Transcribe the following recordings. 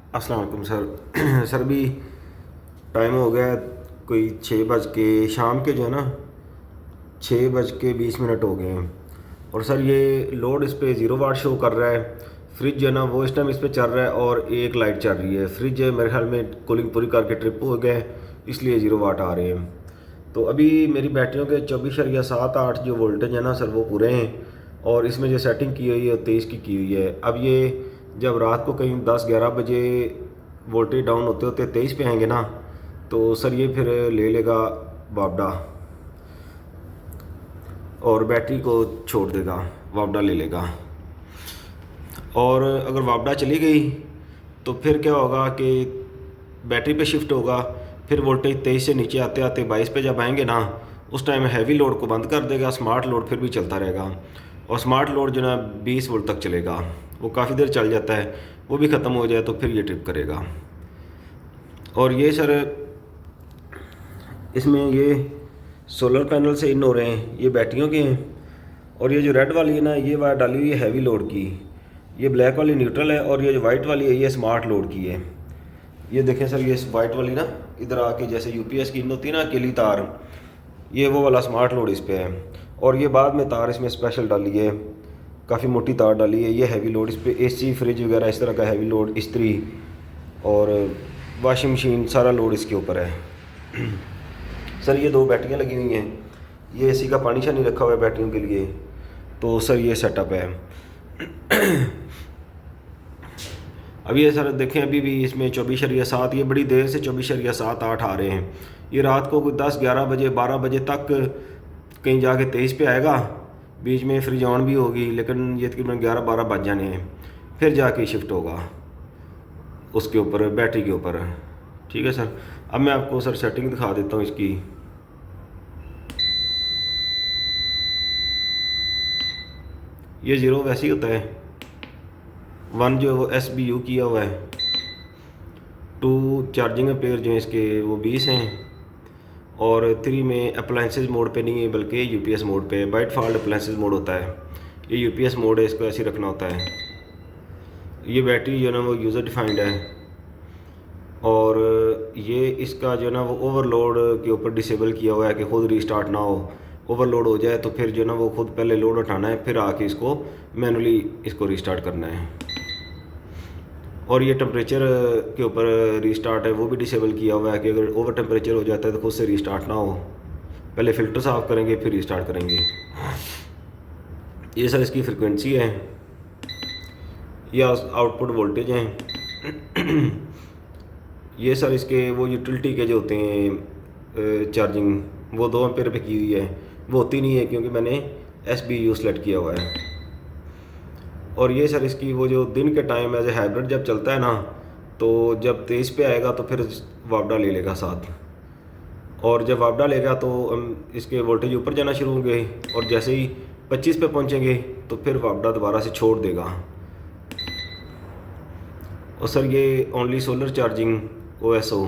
अस्सलाम वालेकुम sir. Sir भी टाइम हो गया है, कोई 6 बज के शाम के जो है ना 6:20 हो गए हैं। और सर ये लोड इस पे 0 वाट शो कर रहा है। फ्रिज जो है ना वो इस टाइम इस पे चल रहा है और एक लाइट चल रही है। फ्रिज मेरे ख्याल में कूलिंग पूरी करके ट्रिप हो गया है, इसलिए 0 वाट आ रहे हैं। तो अभी मेरी बैटरियों के 24.78 जो वोल्टेज है ना सर वो पूरे हैं। और इसमें जो सेटिंग की हुई है 23 की हुई है। अब ये जब रात को कहीं 10-11 बजे वोल्टेज डाउन होते होते 23 पे आएंगे ना, तो सर ये फिर ले लेगा वापडा और बैटरी को छोड़ देगा, वापडा ले लेगा। और अगर वापडा चली गई तो फिर क्या होगा कि बैटरी पे शिफ्ट होगा। फिर वोल्टेज 23 से नीचे आते आते 22 पे जब आएंगे ना, उस टाइम हैवी लोड को बंद कर देगा। स्मार्ट लोड फिर भी चलता रहेगा और स्मार्ट लोड जो ना 20 वोल्ट तक चलेगा। वो काफ़ी देर चल जाता है, वो भी ख़त्म हो जाए तो फिर ये ट्रिप करेगा। और ये सर इसमें ये सोलर पैनल से इन हो रहे हैं, ये बैटरियों के हैं। और ये जो रेड वाली है ना ये वायर डाली हुई है हैवी लोड की, ये ब्लैक वाली न्यूट्रल है और ये जो वाइट वाली है ये स्मार्ट लोड की है। ये देखें सर, ये वाइट वाली ना इधर आके जैसे यूपीएस की इन होती है ना अकेली तार, ये वो वाला स्मार्ट लोड इस पे है। और ये बाद में तार इसमें स्पेशल डाली है, काफ़ी मोटी तार डाली है। ये हैवी लोड इस पे एसी फ्रिज वगैरह इस तरह का हैवी लोड, इस्त्री और वॉशिंग मशीन सारा लोड इसके ऊपर है। सर ये 2 बैटरियाँ लगी हुई हैं, ये एसी का पानी शानी रखा हुआ है बैटरियों के लिए। तो सर ये सेटअप है। अभी ये सर देखें अभी भी इसमें 24.7, ये बड़ी देर से 24.78 आ रहे हैं। ये रात को कोई 10-11 बजे 12 बजे तक कहीं जाके 23 पे आएगा। बीच में फ्रिज ऑन भी होगी, लेकिन ये तकरीबन 11-12 बज जाने हैं। फिर जाके शिफ्ट होगा उसके ऊपर, बैटरी के ऊपर। ठीक है सर। अब मैं आपको सर सेटिंग दिखा देता हूँ इसकी। ये 0 वैसे ही होता है। 1 जो वो SBU किया हुआ है। 2 चार्जिंग पेयर जो है इसके वो 20 हैं। और 3 में अप्लाइंसेस मोड पे नहीं है बल्कि यूपीएस मोड पे है। बाय डिफ़ॉल्ट अप्लाइंसेस मोड होता है, ये यूपीएस मोड है, इसको ऐसे ही रखना होता है। ये बैटरी जो है ना वो यूज़र डिफाइंड है। और ये इसका जो है ना वो ओवरलोड के ऊपर डिसेबल किया हुआ है कि ख़ुद रीस्टार्ट ना हो। ओवरलोड हो जाए तो फिर जो है ना वो खुद पहले लोड उठाना है, फिर आके इसको मैनुअली इसको रीस्टार्ट करना है। और ये टेम्परेचर के ऊपर रीस्टार्ट है, वो भी डिसेबल किया हुआ है कि अगर ओवर टेम्परेचर हो जाता है तो खुद से रीस्टार्ट ना हो, पहले फ़िल्टर साफ़ करेंगे फिर रीस्टार्ट करेंगे। ये सर इसकी फ्रिक्वेंसी है, ये आउटपुट वोल्टेज हैं। ये सर इसके वो यूटिलिटी के जो होते हैं चार्जिंग, वो 2 एम्पेयर पे की हुई है। वो होती नहीं है क्योंकि मैंने SBU सेलेक्ट किया हुआ है। और ये सर इसकी वो जो दिन के टाइम एज ए हाइब्रिड जब चलता है ना, तो जब 23 पे आएगा तो फिर वापडा ले लेगा साथ। और जब वापडा लेगा तो हम इसके वोल्टेज ऊपर जाना शुरू होंगे और जैसे ही 25 पे पहुंचेंगे तो फिर वापडा दोबारा से छोड़ देगा। और सर ये ओनली सोलर चार्जिंग OSO,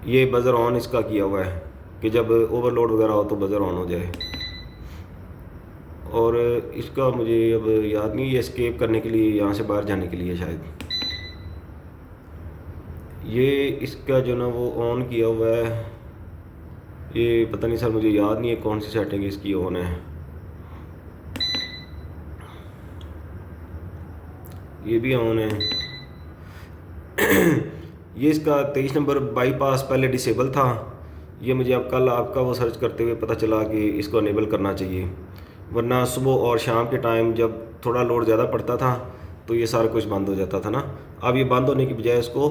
ये बज़र ऑन इसका किया हुआ है कि जब ओवरलोड वगैरह हो तो बज़र ऑन हो जाए। और इसका मुझे अब याद नहीं, ये एस्केप करने के लिए, यहाँ से बाहर जाने के लिए शायद। ये इसका जो ना वो ऑन किया हुआ है, ये पता नहीं सर मुझे याद नहीं है कौन सी सेटिंग इसकी ऑन है। ये भी ऑन है। ये इसका 23 नंबर बाईपास पहले डिसेबल था, ये मुझे अब कल आपका वो सर्च करते हुए पता चला कि इसको अनेबल करना चाहिए, वरना सुबह और शाम के टाइम जब थोड़ा लोड ज़्यादा पड़ता था तो ये सारा कुछ बंद हो जाता था ना। अब ये बंद होने की बजाय इसको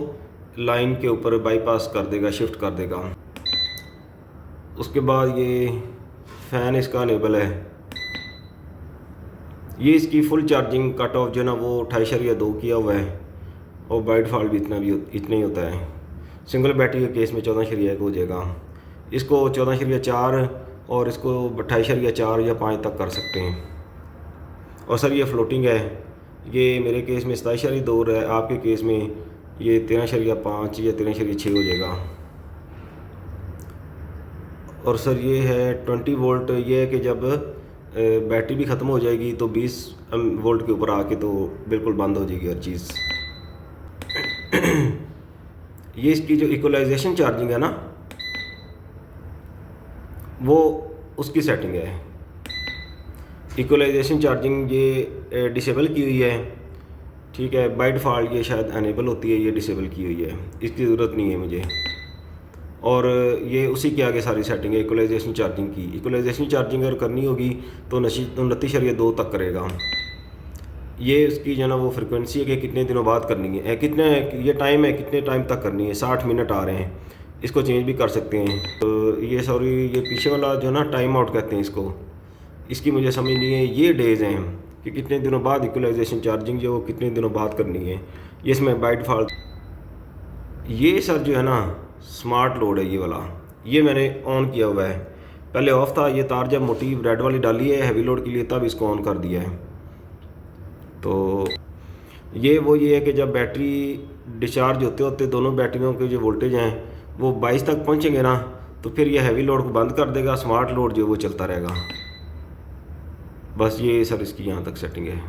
लाइन के ऊपर बाईपास कर देगा, शिफ्ट कर देगा। उसके बाद ये फ़ैन इसका अनेबल है। ये इसकी फुल चार्जिंग कट ऑफ जो है ना वो 28.2 किया हुआ है और बाय डिफ़ॉल्ट भी इतना ही होता है। सिंगल बैटरी के केस में 14.1 हो जाएगा। इसको 14.4 और इसको 28.4 या 5 तक कर सकते हैं। और सर ये फ्लोटिंग है, ये मेरे केस में 27.2 है, आपके केस में ये 13.5 या 13.6 हो जाएगा। और सर ये है 20 वोल्ट, ये है कि जब बैटरी भी ख़त्म हो जाएगी तो 20 वोल्ट के ऊपर आके तो बिल्कुल बंद हो जाएगी हर चीज़। ये इसकी जो इक्वलाइजेशन चार्जिंग है ना, वो उसकी सेटिंग है। इक्वलाइजेशन चार्जिंग ये डिसेबल की हुई है, ठीक है। बाय डिफ़ॉल्ट ये शायद अनेबल होती है, ये डिसेबल की हुई है, इसकी ज़रूरत नहीं है मुझे। और ये उसी के आगे सारी सेटिंग है इक्वलाइजेशन चार्जिंग की। इक्वलाइजेशन चार्जिंग अगर करनी होगी तो 29.2 तक करेगा। ये उसकी जो है ना वो फ्रिक्वेंसी है कि कितने दिनों बाद करनी है, कितने ये टाइम है कितने टाइम तक करनी है, 60 मिनट आ रहे हैं, इसको चेंज भी कर सकते हैं। तो ये सॉरी ये पीछे वाला जो ना टाइम आउट कहते हैं इसको, इसकी मुझे समझ नहीं है। ये डेज़ हैं कि कितने दिनों बाद इक्वलाइजेशन चार्जिंग जो कितने दिनों बाद करनी है, ये इसमें बाय डिफ़ॉल्ट। ये सर जो है ना स्मार्ट लोड है ये वाला, ये मैंने ऑन किया हुआ है। पहले ऑफ था, ये तार जब मोटी रेड वाली डाली है हैवी लोड के लिए तब इसको ऑन कर दिया है। तो ये है कि जब बैटरी डिस्चार्ज होते होते दोनों बैटरियों के जो वोल्टेज हैं वो 22 तक पहुंचेंगे ना, तो फिर ये हैवी लोड को बंद कर देगा, स्मार्ट लोड जो वो चलता रहेगा। बस ये सर इसकी यहाँ तक सेटिंग है।